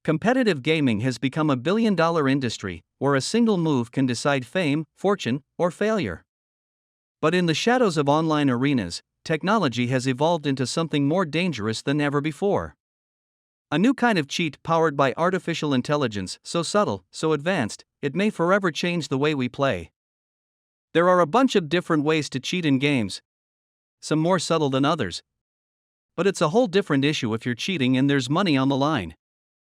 Competitive gaming has become a billion-dollar industry, where a single move can decide fame, fortune, or failure. But in the shadows of online arenas, technology has evolved into something more dangerous than ever before. A new kind of cheat powered by artificial intelligence, so subtle, so advanced, it may forever change the way we play. There are a bunch of different ways to cheat in games, some more subtle than others. But it's a whole different issue if you're cheating and there's money on the line.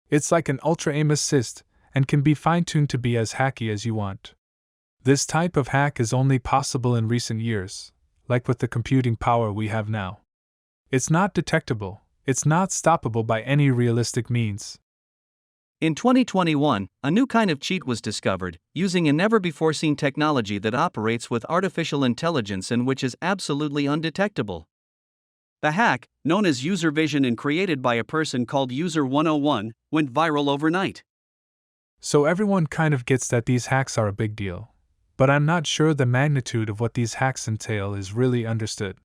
It's like an ultra aim assist, and can be fine-tuned to be as hacky as you want. This type of hack is only possible in recent years, like with the computing power we have now. It's not detectable, it's not stoppable by any realistic means. In 2021, a new kind of cheat was discovered, using a never-before-seen technology that operates with artificial intelligence and which is absolutely undetectable. The hack, known as user vision and created by a person called User 101, went viral overnight. So everyone kind of gets that these hacks are a big deal, but I'm not sure the magnitude of what these hacks entail is really understood.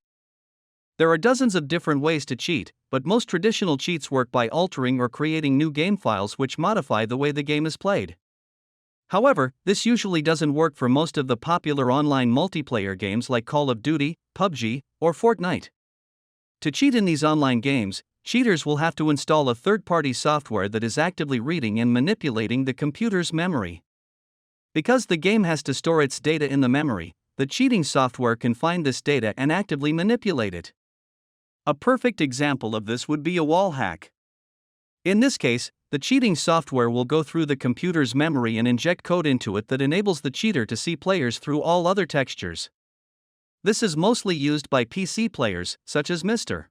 There are dozens of different ways to cheat, but most traditional cheats work by altering or creating new game files which modify the way the game is played. However, this usually doesn't work for most of the popular online multiplayer games like Call of Duty, PUBG, or Fortnite. To cheat in these online games, cheaters will have to install a third-party software that is actively reading and manipulating the computer's memory. Because the game has to store its data in the memory, the cheating software can find this data and actively manipulate it. A perfect example of this would be a wall hack. In this case, the cheating software will go through the computer's memory and inject code into it that enables the cheater to see players through all other textures. This is mostly used by PC players, such as Mr.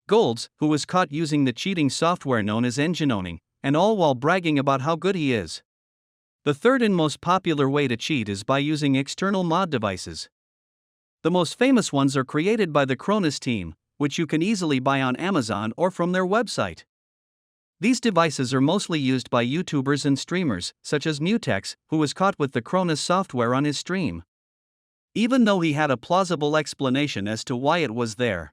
Golds, who was caught using the cheating software known as engine owning, and all while bragging about how good he is. The third and most popular way to cheat is by using external mod devices. The most famous ones are created by the Cronus team, which you can easily buy on Amazon or from their website. These devices are mostly used by YouTubers and streamers, such as Mutex, who was caught with the Cronus software on his stream, even though he had a plausible explanation as to why it was there.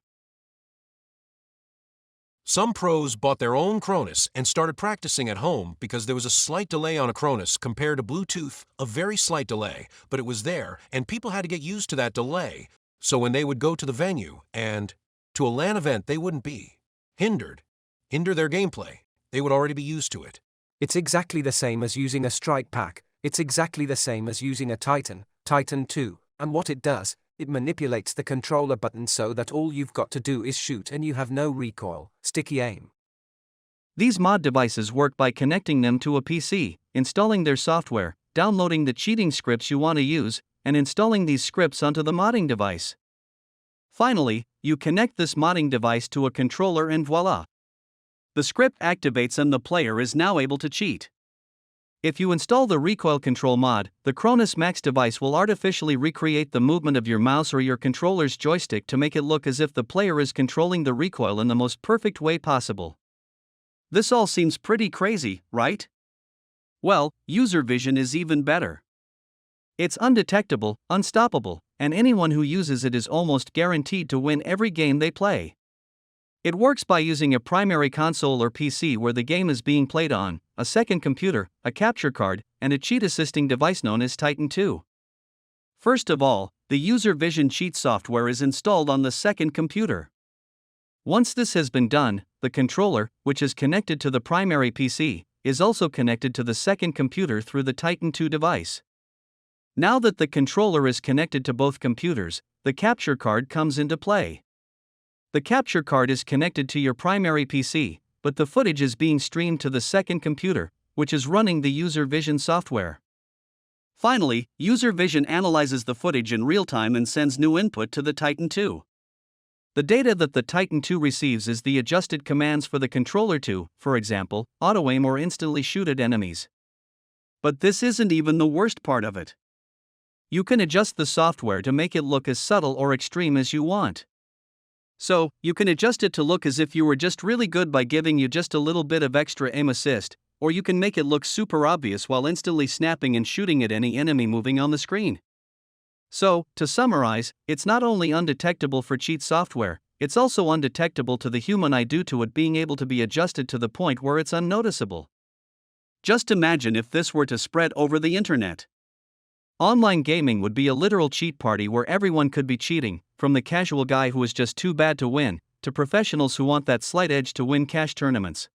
Some pros bought their own Cronus and started practicing at home because there was a slight delay on a Cronus compared to Bluetooth, a very slight delay, but it was there and people had to get used to that delay, so when they would go to the venue and to a LAN event they wouldn't be hinder their gameplay. They would already be used to it. It's exactly the same as using a strike pack, it's exactly the same as using a Titan 2. And what it does, it manipulates the controller button so that all you've got to do is shoot and you have no recoil, sticky aim. These mod devices work by connecting them to a PC, installing their software, downloading the cheating scripts you want to use, and installing these scripts onto the modding device. Finally, you connect this modding device to a controller and voila! The script activates and the player is now able to cheat. If you install the recoil control mod, the Cronus Max device will artificially recreate the movement of your mouse or your controller's joystick to make it look as if the player is controlling the recoil in the most perfect way possible. This all seems pretty crazy, right? Well, user vision is even better. It's undetectable, unstoppable, and anyone who uses it is almost guaranteed to win every game they play. It works by using a primary console or PC where the game is being played on, a second computer, a capture card, and a cheat-assisting device known as Titan 2. First of all, the user vision cheat software is installed on the second computer. Once this has been done, the controller, which is connected to the primary PC, is also connected to the second computer through the Titan 2 device. Now that the controller is connected to both computers, the capture card comes into play. The capture card is connected to your primary PC, but the footage is being streamed to the second computer, which is running the user vision software. Finally, user vision analyzes the footage in real time and sends new input to the Titan 2. The data that the Titan 2 receives is the adjusted commands for the controller to, for example, auto-aim or instantly shoot at enemies. But this isn't even the worst part of it. You can adjust the software to make it look as subtle or extreme as you want. So, you can adjust it to look as if you were just really good by giving you just a little bit of extra aim assist, or you can make it look super obvious while instantly snapping and shooting at any enemy moving on the screen. So, to summarize, it's not only undetectable for cheat software, it's also undetectable to the human eye due to it being able to be adjusted to the point where it's unnoticeable. Just imagine if this were to spread over the internet. Online gaming would be a literal cheat party where everyone could be cheating, from the casual guy who is just too bad to win, to professionals who want that slight edge to win cash tournaments.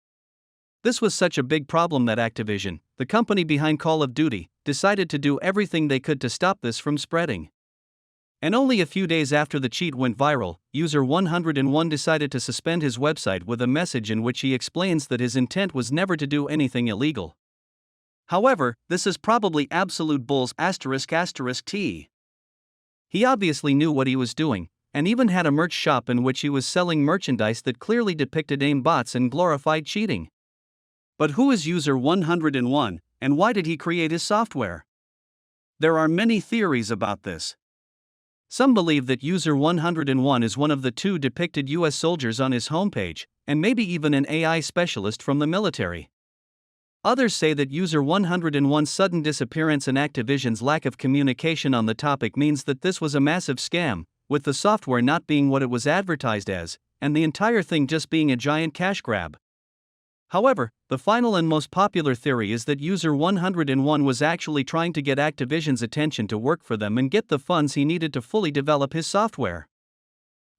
This was such a big problem that Activision, the company behind Call of Duty, decided to do everything they could to stop this from spreading. And only a few days after the cheat went viral, user 101 decided to suspend his website with a message in which he explains that his intent was never to do anything illegal. However, this is probably absolute bulls ***T. He obviously knew what he was doing, and even had a merch shop in which he was selling merchandise that clearly depicted aimbots and glorified cheating. But who is user 101, and why did he create his software? There are many theories about this. Some believe that user 101 is one of the 2 depicted US soldiers on his homepage, and maybe even an AI specialist from the military. Others say that user 101's sudden disappearance and Activision's lack of communication on the topic means that this was a massive scam, with the software not being what it was advertised as, and the entire thing just being a giant cash grab. However, the final and most popular theory is that user 101 was actually trying to get Activision's attention to work for them and get the funds he needed to fully develop his software.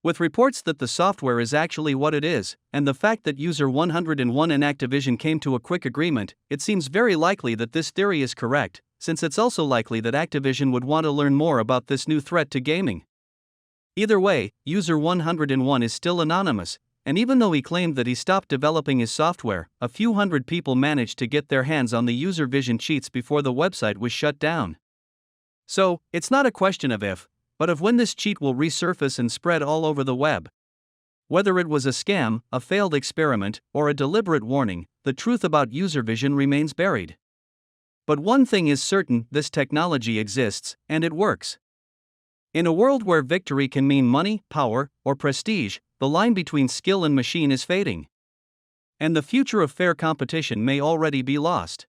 With reports that the software is actually what it is, and the fact that user 101 and Activision came to a quick agreement, it seems very likely that this theory is correct, since it's also likely that Activision would want to learn more about this new threat to gaming. Either way, user 101 is still anonymous, and even though he claimed that he stopped developing his software, a few hundred people managed to get their hands on the user vision cheats before the website was shut down. So, it's not a question of if, but of when this cheat will resurface and spread all over the web. Whether it was a scam, a failed experiment, or a deliberate warning, the truth about user vision remains buried. But one thing is certain: this technology exists, and it works. In a world where victory can mean money, power, or prestige, the line between skill and machine is fading. And the future of fair competition may already be lost.